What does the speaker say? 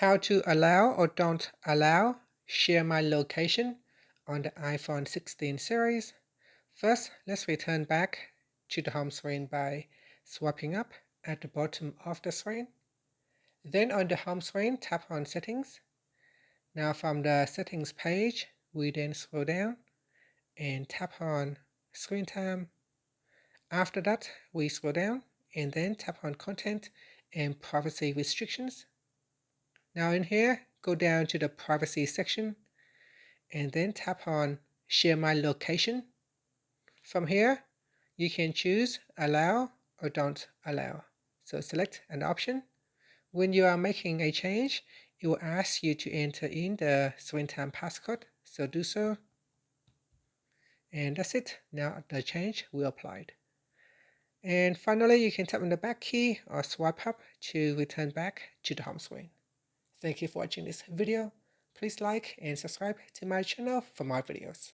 how to allow or don't allow share my location on the iPhone 16 series. First, let's return back to the home screen by swiping up at the bottom of the screen. Then on the home screen, tap on Settings. Now from the Settings page, we then scroll down and tap on Screen Time. After that, we scroll down and then tap on Content and Privacy Restrictions. Now in here, go down to the Privacy section and then tap on Share My Location. From here, you can choose Allow or Don't Allow. So select an option. When you are making a change, it will ask you to enter in the screen time passcode, so do so. And that's it. Now the change will applied. And finally, you can tap on the back key or swipe up to return back to the home screen. Thank you for watching this video. Please like and subscribe to my channel for more videos.